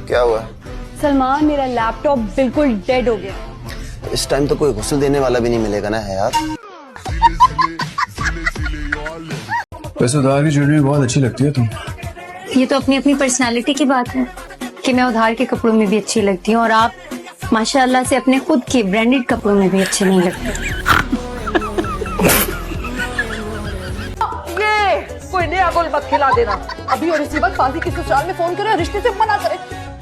क्या हुआ? सलमान, मेरा लैपटॉप बिल्कुल डेड हो गया। इस टाइम तो कोई गुस्ल देने वाला भी नहीं मिलेगा ना है यार। वैसे उधार की ज्वेलरी बहुत अच्छी लगती है तुम। ये तो अपनी अपनी पर्सनालिटी की बात है कि मैं उधार के कपड़ों में भी अच्छी लगती हूँ और आप माशाल्लाह से अपने खुद के ब्रांडेड कपड़ों में भी अच्छे नहीं लगते। ये कोई नया गोल मत खिला देना। अभी और इसी वक्त काजी की ससुराल में फोन करे, रिश्ते से मना करे,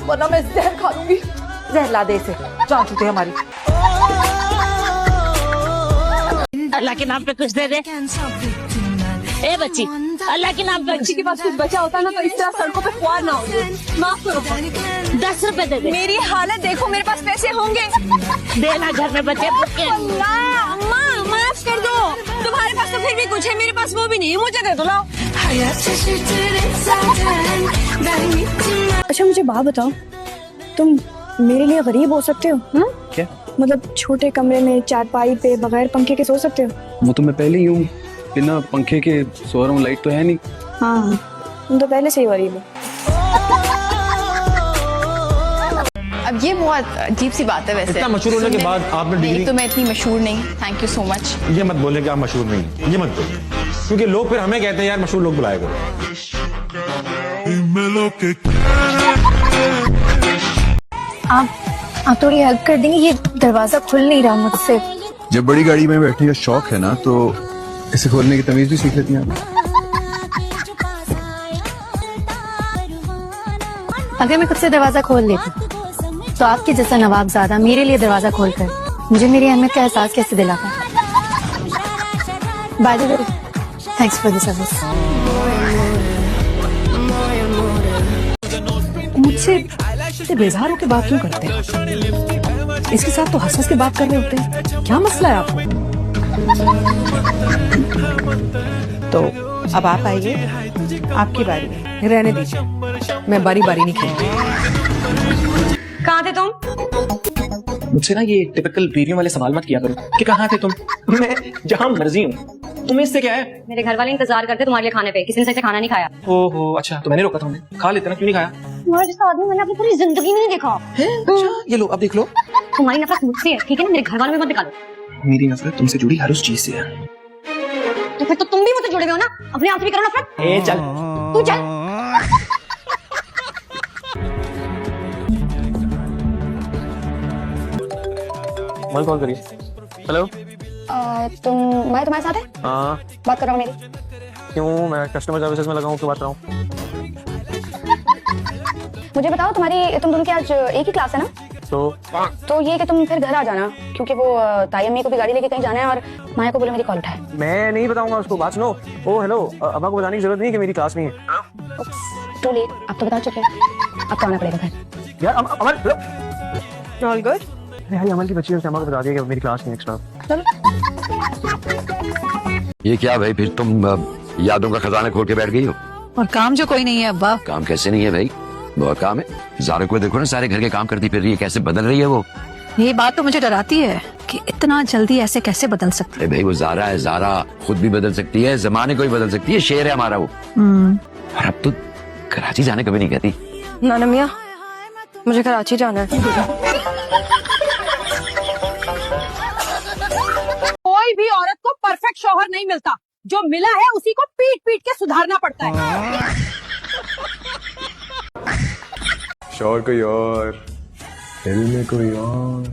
वरना मैं जहर खा लूंगी। जहर ला दे इसे, जान छूटे हमारी। अल्लाह के नाम पे कुछ दे दे। ए बच्ची, अल्लाह के नाम पे बच्ची के पास कुछ बचा होता ना तो इस तरह सड़कों पे ख्वार ना होते। माफ करो। 10 रुपए दे दे। मेरी हालत देखो, मेरे पास पैसे होंगे। देना, घर में बच्चे भूखे। अम्मा माफ कर दो। तुम्हारे पास तो फिर भी कुछ है, मेरे पास वो भी नहीं है। मुझे दे दो, लाओ। अच्छा मुझे बात बताओ, तुम मेरे लिए गरीब हो सकते हो? क्या मतलब छोटे कमरे में चारपाई पे बगैर पंखे के सो सकते हो? वो तो मैं पहले ही हूँ, बिना पंखे के सो रहा हूँ, लाइट तो है नहीं। हाँ तुम तो पहले से ही गरीब हो। अब ये बहुत अजीब सी बात है। वैसे इतना मशहूर होने के बाद आपने डिग्री। तो मैं इतनी मशहूर नहीं। Thank you so much. ये मत बोले कि आप मशहूर नहीं, ये मत बोले, क्योंकि लोग फिर हमें कहते हैं यार मशहूर लोग बुलाया करो। आप थोड़ी हेल्प कर देंगे? ये दरवाजा खुल नहीं रहा मुझसे। जब बड़ी गाड़ी में बैठने का शौक है ना तो इसे खोलने की तमीज भी सीख लेती हैं आप। अगर मैं खुद से दरवाजा खोल लेती तो आपके जैसा नवाबजादा मेरे लिए दरवाजा खोलकर मुझे मेरी अहमियत का एहसास कैसे दिलाता? By the way, thanks for the service. मुझसे बेजार होकर बात क्यों करते हैं? इसके साथ तो हंस हंस के बात कर रहे होते हैं। क्या मसला है आपको? तो अब आप आइए, आपकी बारी है। रहने दीजिए, मैं बारी बारी नहीं खेलूंगी। कहाँ थे तुम? मुझसे ना ये टिपिकल बीवियों वाले सवाल मत किया करो कि कहाँ थे तुम। मैं जहाँ मर्जी हूँ, तुम्हें इससे क्या है? मेरे घर वाले इंतजार करते तुम्हारे लिए खाने पे, किसी ने सही से खाना नहीं खाया। ओहो अच्छा, तो मैंने रोका था उन्हें, खा लेते ना, क्यों नहीं खाया? तुम्हारे जैसा आदमी मैंने अपनी पूरी जिंदगी में नहीं देखा है? अच्छा ये लो, अब देख लो। तुम्हारी नफरत मुझसे है, ठीक है ना? मेरे घर वालों में मत निकालो। मेरी नफरत तुमसे जुड़ी हर उस चीज से है। तो फिर तो तुम भी मुझसे जुड़े हुए हो ना, अपने आप से भी करो नफरत। ए चल तू चल। मन कॉल करिए। हेलो। मैं तुम्हारे साथ है? हाँ बात कर रहा हूँ मेरी। क्यों? मैं कस्टमर सर्विसेज में लगा हूँ, क्यों बात कर रहा हूँ? मुझे बताओ, तुम दोनों की आज एक ही क्लास है ना? तो ये कि तुम फिर घर आ जाना, क्योंकि वो ताई अम्मी को भी गाड़ी लेके कहीं जाना है और माया को बोले मेरी कॉल उठाए। मैं नहीं बताऊंगा उसको। बात सुनो। ओ हेलो, अम्मा को बताने की जरूरत नहीं कि मेरी क्लास नहीं है। टू लेट, अब तो बता चुके हैं, अब तो आना पड़ेगा घर। यार अमन, ऑल गुड। अरे अमन की बच्ची है, अम्मा को बता दिया कि मेरी क्लास नहीं एक्स्ट्रा। चलो। ये क्या भाई, फिर तुम यादों का खजाना खोल के बैठ गई हो? और काम जो कोई नहीं है अब्बा। काम कैसे नहीं है भाई, बहुत काम है। ज़ारा को देखो ना, सारे घर के काम करती फिर रही है, कैसे बदल रही है वो। ये बात तो मुझे डराती है कि इतना जल्दी ऐसे कैसे बदल सकती अरे भाई वो ज़ारा है, ज़ारा खुद भी बदल सकती है, जमाने को भी बदल सकती है, शेर है हमारा वो। है। और अब तो कराची जाने कभी नहीं कहती। नाना मियाँ, मुझे कराची जाना है। कोई भी औरत को परफेक्ट शौहर नहीं मिलता, जो मिला है उसी को पीट पीट के सुधारना पड़ता है। शौहर कोई और, दिल में कोई और।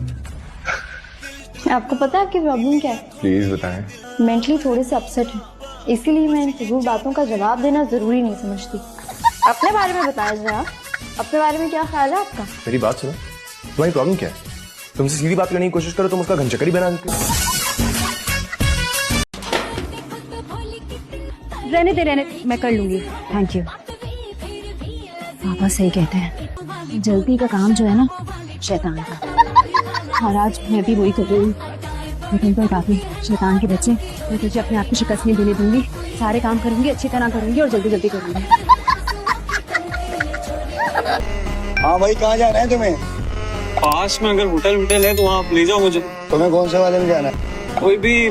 आपको पता है आपकी प्रॉब्लम क्या है? प्लीज बताएं। मेंटली थोड़े से अपसेट है, इसीलिए मैं इन फिजूल बातों का जवाब देना जरूरी नहीं समझती। अपने बारे में बताया जरा, अपने बारे में क्या ख्याल है आपका? मेरी बात सुनो, तुम्हारी प्रॉब्लम क्या है? तुमसे सीधी बात करने की कोशिश करो, तुम उसका घनचक्कर बना देते हो। रहने दे, मैं कर लूंगी। Thank you. पापा सही कहते हैं, जल्दी का काम जो है ना शैतान का। और आज मैं भी वही कर रही हूँ, लेकिन कोई काफी शैतान के बच्चे। मैं तुझे अपने आप को शिकस्त नहीं देने दूंगी, सारे काम करूंगी, अच्छी तरह करूंगी और जल्दी जल्दी करूंगी। हाँ भाई, कहाँ जाना है तुम्हें? पास में अगर होटल है तो वहाँ ले जाओ मुझे। तुम्हें कौन से वाले में जाना है? कोई भी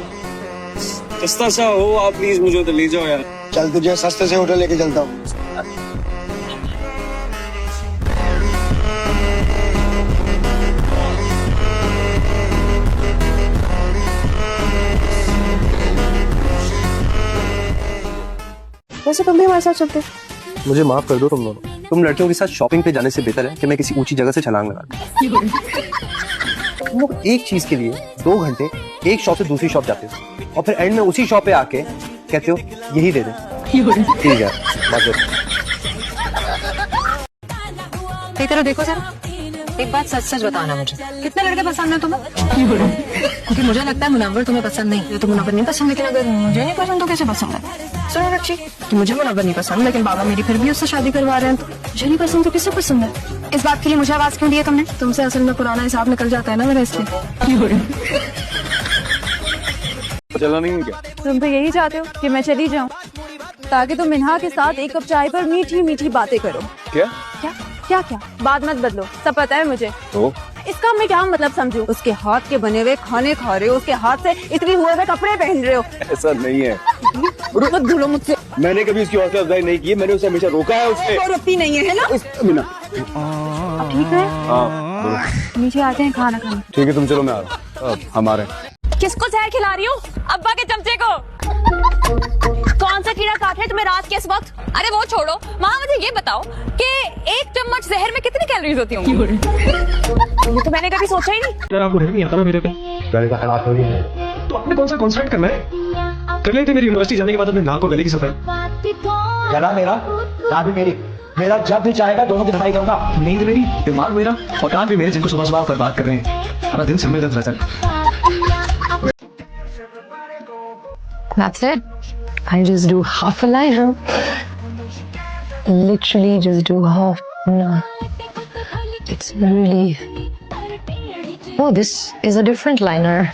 सस्ता सा हो, आप प्लीज मुझे तो ले जाओ यार। चल तुझे सस्ते से होटल लेके चलता हूँ। वैसे तुम भी हमारे साथ चलते। मुझे माफ कर दो तुम दोनों। तुम लड़कियों के साथ शॉपिंग पे जाने से बेहतर है कि मैं किसी ऊंची जगह से छलांग लगा दूं। तुम लोग एक चीज के लिए 2 घंटे एक शॉप से दूसरी शॉप जाते हो और फिर एंड में उसी शॉप पे आके कहते हो यही दे दे। ठीक है, बात करो। एक तरह देखो जरा, एक बात सच सच बताना मुझे, कितने लड़के पसंद है तुम्हें? क्योंकि मुझे लगता है मुनव्वर तुम्हें पसंद नहीं, तो मुनव्वर नहीं पसंद, लेकिन अगर मुझे नहीं पसंद तो कैसे पसंद है? सुनो रक्षी, कि मुझे मुनव्वर नहीं पसंद, लेकिन बाबा मेरी फिर भी उससे शादी करवा रहे हैं, तो मुझे नहीं पसंद तो किससे पसंद है? इस बात के लिए मुझे आवाज क्यों दी है तुमने? तुमसे असल में पुराना हिसाब निकल जाता है ना मेरा, इसलिए। चला नहीं है क्या? तुम तो यही चाहते हो कि मैं चली जाऊं ताकि तुम मिन्हा के साथ एक कप चाय पर मीठी मीठी बातें करो। क्या? क्या क्या क्या? बात मत बदलो, सब पता है मुझे। तो इसका मैं क्या मतलब समझूं? उसके हाथ के बने हुए खाने खा रहे हो, उसके हाथ से इतने हुए हुए कपड़े पहन रहे हो। ऐसा नहीं है। मत भूलो मुझसे। मैंने कभी उसकी हौसला अफजाई नहीं की, मैंने उसे हमेशा रोका है। उसने और अपनी नहीं है ना? मीना, अब ठीक है, हाँ नीचे आते हैं खाना खाने। ठीक है, तुम चलो, मैं आ रहा हूँ। हमारे किसको जहर खिला रही हूँ? अब्बा के चमचे को। कौन सा कीड़ा काट है तुम्हें रात के इस वक्त? अरे वो छोड़ो, माँ मुझे ये बताओ कि 1 चम्मच जहर में कितनी कैलोरीज होती होंगी? ये तो मैंने कभी सोचा ही नहीं। आपको नहीं आता ना मेरे पे, तो आपने कौन सा कॉन्सेंट्रेट करना है? कर लेते मेरी यूनिवर्सिटी जाने के बाद अपने नाक को गले की सफाई। गला मेरा, नाक भी मेरी, मेरा जब भी चाहेगा दोनों की सफाई करूंगा। नींद मेरी, दिमाग मेरा और कान भी मेरे, जिनको सुबह सुबह बर्बाद कर रहे हैं। सारा दिन सिर में दर्द रहता है। That's it. I just do half a liner. Literally just do half. No. It's really... Oh, this is a different liner.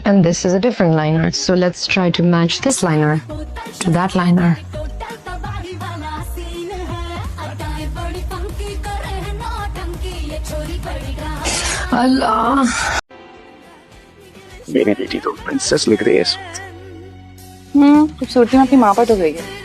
And this is a different liner. So let's try to match this liner to that liner. Allah. मेरी बेटी तो princess लग रही है। खूबसूरती में अपनी माँ पर तो गई है।